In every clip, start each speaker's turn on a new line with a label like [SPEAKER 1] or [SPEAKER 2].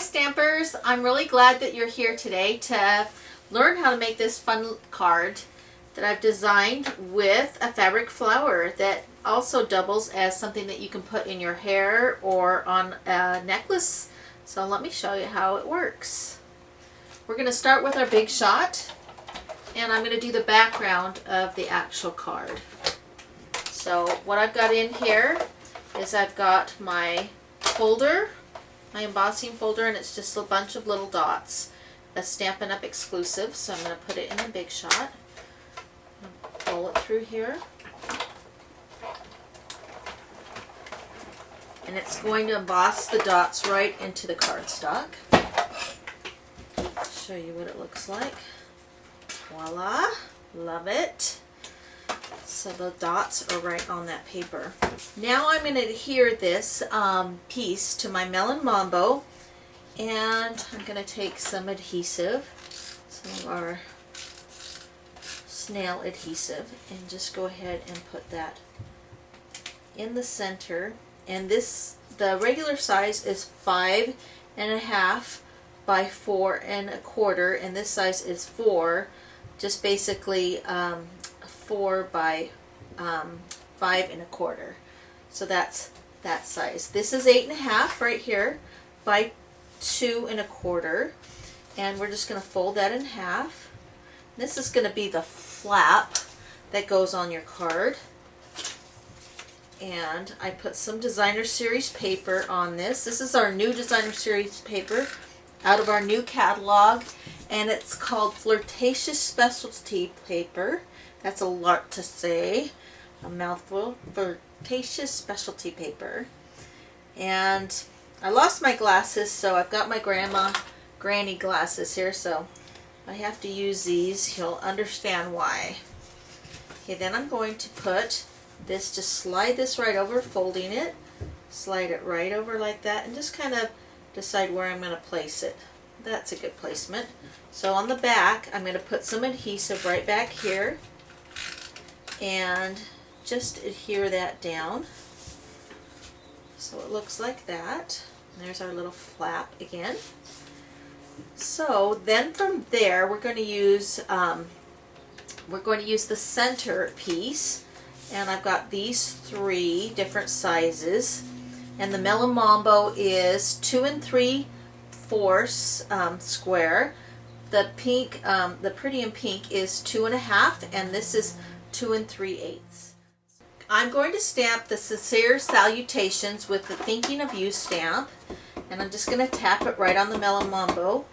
[SPEAKER 1] Stampers, I'm really glad that you're here today to learn how to make this fun card that I've designed with a fabric flower that also doubles as something that you can put in your hair or on a necklace. So let me show you how it works. We're going to start with our big shot, and I'm going to do the background of the actual card. So what I've got in here is I've got my folder, my embossing folder, and it's just a bunch of little dots. A Stampin' Up! Exclusive, so I'm going to put it in the big shot. Pull it through here. And it's going to emboss the dots right into the cardstock. Show you what it looks like. Voila! Love it. So the dots are right on that paper. Now I'm going to adhere this piece to my melon mambo, and I'm going to take some adhesive, some of our snail adhesive, and just go ahead and put that in the center. And this, the regular size is 5.5 by 4.25, and this size is 4, just basically 4 by 5.25. So that's that size. This is 8.5 right here by 2.25, and we're just going to fold that in half. This is going to be the flap that goes on your card. And I put some Designer Series paper on this. This is our new Designer Series paper out of our new catalog, and it's called Flirtatious Specialty Paper. That's a lot to say, a mouthful. Flirtatious Specialty Paper. And I lost my glasses, so I've got my granny glasses here, so I have to use these. You'll understand why. Okay, then I'm going to put this, just slide this right over, folding it, slide it right over like that, and just kind of decide where I'm going to place it. That's a good placement. So on the back, I'm going to put some adhesive right back here and just adhere that down. So it looks like that. And there's our little flap again. So then from there, we're going to use the center piece. And I've got these 3 different sizes, and the melon mambo is 2 3/4 square. The pink, the pretty in pink, is 2.5, and this is 2 3/8. I'm going to stamp the sincere salutations with the thinking of you stamp, and I'm just going to tap it right on the melon mambo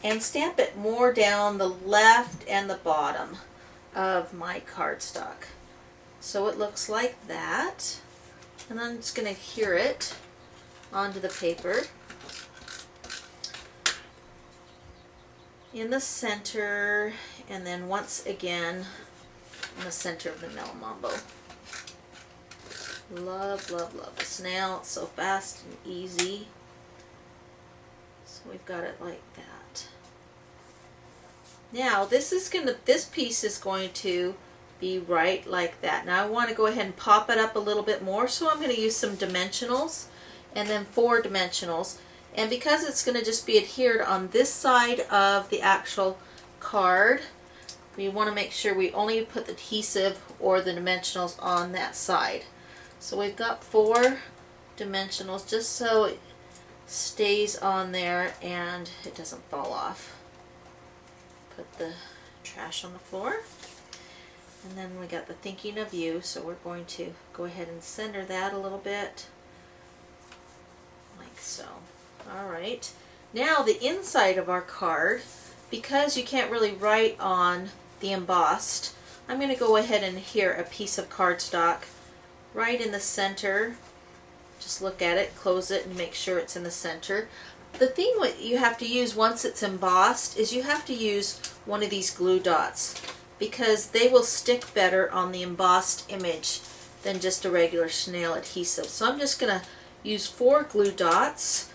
[SPEAKER 1] and stamp it more down the left and the bottom of my cardstock. So it looks like that, and I'm just going to adhere it onto the paper in the center, and then once again in the center of the melon mambo. Love, love, love the snail. It's so fast and easy. So we've got it like that. Now this piece is going to be right like that. Now I want to go ahead and pop it up a little bit more, so I'm going to use some dimensionals and then 4 dimensionals. And because it's going to just be adhered on this side of the actual card, we want to make sure we only put the adhesive or the dimensionals on that side. So we've got 4 dimensionals just so it stays on there and it doesn't fall off. Put the trash on the floor. And then we got the thinking of you, so we're going to go ahead and center that a little bit, like so. Alright, now the inside of our card, because you can't really write on the embossed, I'm going to go ahead and adhere a piece of cardstock right in the center. Just look at it, close it, and make sure it's in the center. The thing what you have to use once it's embossed is you have to use one of these glue dots, because they will stick better on the embossed image than just a regular snail adhesive. So I'm just going to use 4 glue dots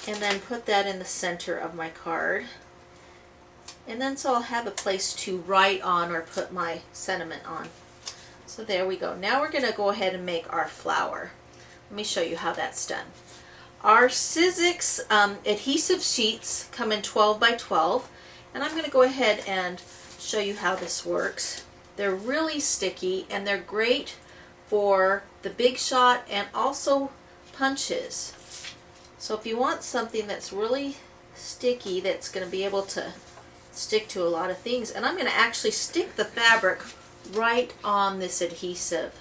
[SPEAKER 1] and then put that in the center of my card. And then so I'll have a place to write on or put my sentiment on. So there we go. Now we're going to go ahead and make our flower. Let me show you how that's done. Our Sizzix adhesive sheets come in 12 by 12, and I'm going to go ahead and show you how this works. They're really sticky and they're great for the Big Shot and also punches. So if you want something that's really sticky, that's going to be able to stick to a lot of things, and I'm going to actually stick the fabric right on this adhesive.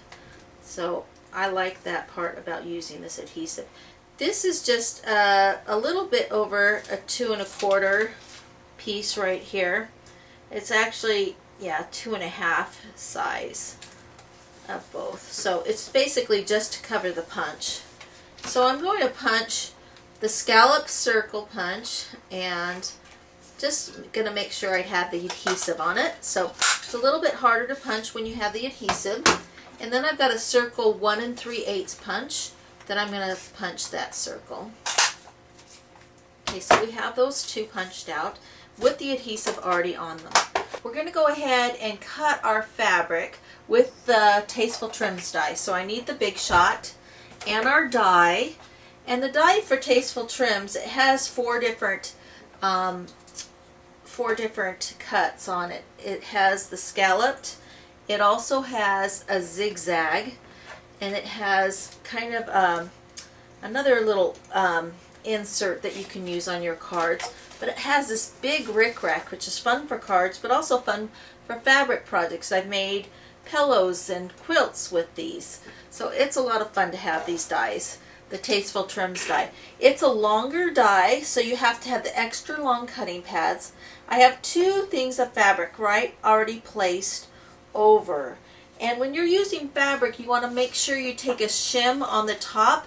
[SPEAKER 1] So I like that part about using this adhesive. This is just a little bit over a 2 1/4 piece right here. It's actually, yeah, 2 1/2 size of both. So it's basically just to cover the punch. So I'm going to punch the scallop circle punch, and just going to make sure I have the adhesive on it. So it's a little bit harder to punch when you have the adhesive. And then I've got a circle 1 3/8 punch. Then I'm going to punch that circle. Okay, so we have those two punched out with the adhesive already on them. We're going to go ahead and cut our fabric with the Tasteful Trims die. So I need the Big Shot and our die. And the die for Tasteful Trims, it has four different cuts on it. It has the scalloped. It also has a zigzag. And it has kind of another little insert that you can use on your cards. But it has this big rickrack, which is fun for cards, but also fun for fabric projects. I've made pillows and quilts with these. So it's a lot of fun to have these dies, the Tasteful Trims die. It's a longer die, so you have to have the extra long cutting pads. I have two things of fabric already placed over. And when you're using fabric, you want to make sure you take a shim on the top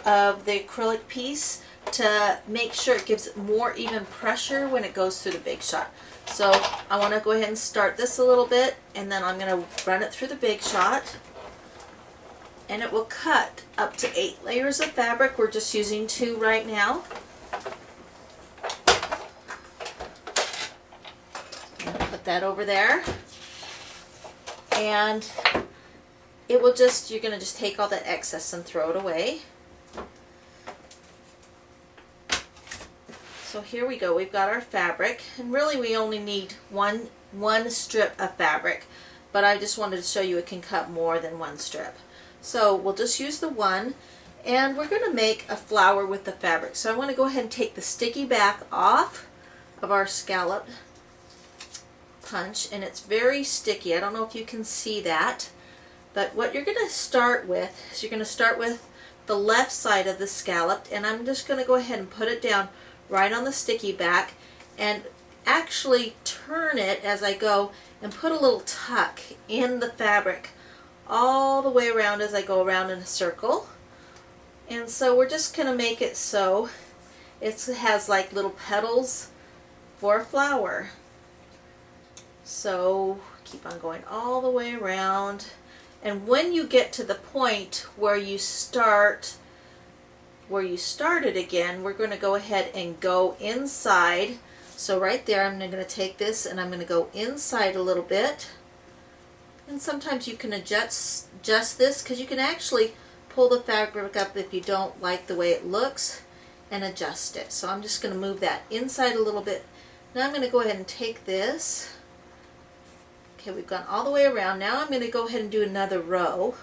[SPEAKER 1] of the acrylic piece to make sure it gives it more even pressure when it goes through the Big Shot. So I want to go ahead and start this a little bit, and then I'm going to run it through the Big Shot. And it will cut up to 8 layers of fabric. We're just using 2 right now. Put that over there. And it will just, you're going to just take all that excess and throw it away. So here we go. We've got our fabric, and really we only need one strip of fabric, but I just wanted to show you it can cut more than one strip. So we'll just use the one, and we're going to make a flower with the fabric. So I want to go ahead and take the sticky back off of our scallop punch, and it's very sticky. I don't know if you can see that, but what you're going to start with is you're going to start with the left side of the scallop, and I'm just going to go ahead and put it down right on the sticky back and actually turn it as I go and put a little tuck in the fabric all the way around as I go around in a circle. And so we're just going to make it so it has like little petals for a flower. So keep on going all the way around, and when you get to the point where you started again, we're going to go ahead and go inside. So right there, I'm going to take this and I'm going to go inside a little bit. And sometimes you can adjust this, because you can actually pull the fabric up if you don't like the way it looks and adjust it. So I'm just going to move that inside a little bit. Now I'm going to go ahead and take this. Okay, we've gone all the way around. Now I'm going to go ahead and do another row,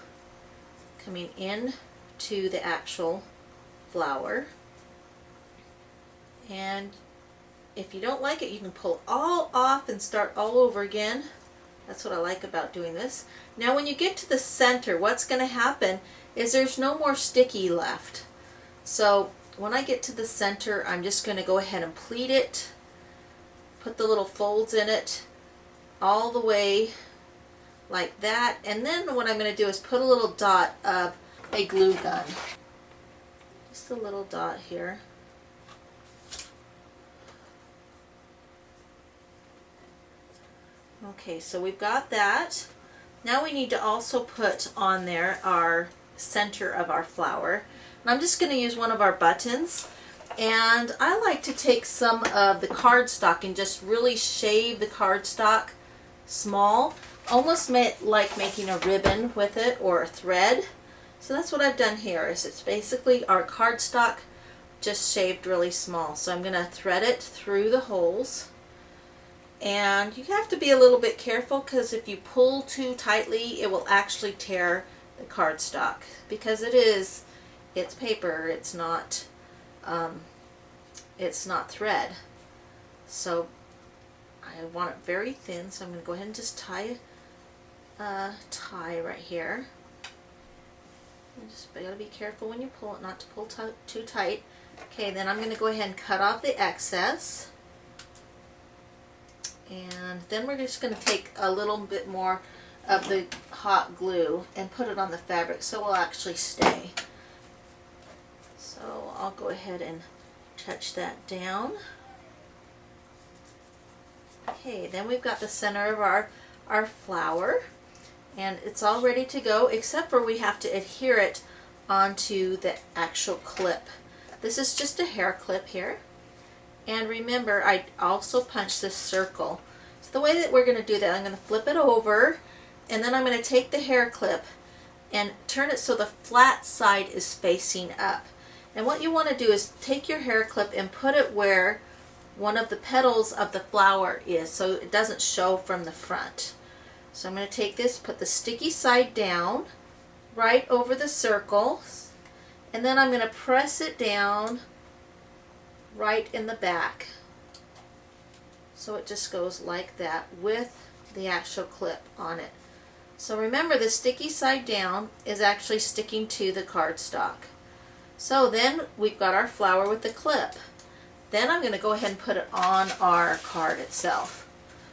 [SPEAKER 1] coming in to the actual flower. And if you don't like it, you can pull all off and start all over again. That's what I like about doing this. Now when you get to the center, what's going to happen is there's no more sticky left. So when I get to the center, I'm just going to go ahead and pleat it, put the little folds in it all the way like that. And then what I'm going to do is put a little dot of a glue gun. Just a little dot here. Okay, so we've got that. Now we need to also put on there our center of our flower. And I'm just going to use one of our buttons. And I like to take some of the cardstock and just really shave the cardstock small, almost like making a ribbon with it or a thread. So that's what I've done here. Is it's basically our cardstock just shaved really small. So I'm going to thread it through the holes. And you have to be a little bit careful, because if you pull too tightly, it will actually tear the cardstock, because it's paper, it's not thread. So I want it very thin, so I'm going to go ahead and just tie right here. You just gotta be careful when you pull it, not to pull too tight. Okay, then I'm going to go ahead and cut off the excess. And then we're just going to take a little bit more of the hot glue and put it on the fabric so it will actually stay. So I'll go ahead and touch that down. Okay, then we've got the center of our flower, and it's all ready to go, except for we have to adhere it onto the actual clip. This is just a hair clip here. And remember, I also punched this circle. So the way that we're going to do that, I'm going to flip it over, and then I'm going to take the hair clip and turn it so the flat side is facing up. And what you want to do is take your hair clip and put it where one of the petals of the flower is, so it doesn't show from the front. So I'm going to take this, put the sticky side down right over the circle, and then I'm going to press it down right in the back. So it just goes like that with the actual clip on it. So remember, the sticky side down is actually sticking to the cardstock. So then we've got our flower with the clip. Then I'm going to go ahead and put it on our card itself.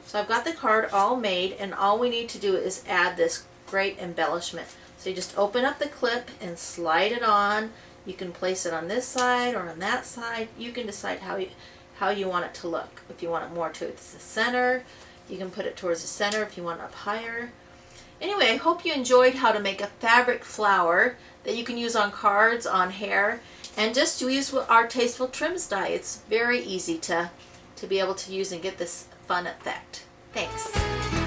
[SPEAKER 1] So I've got the card all made, and all we need to do is add this great embellishment. So you just open up the clip and slide it on. You can place it on this side or on that side. You can decide how you want it to look. If you want it more towards the center, you can put it towards the center. If you want it up higher. Anyway, I hope you enjoyed how to make a fabric flower that you can use on cards, on hair, and just use our Tasteful Trims die. It's very easy to be able to use and get this fun effect. Thanks.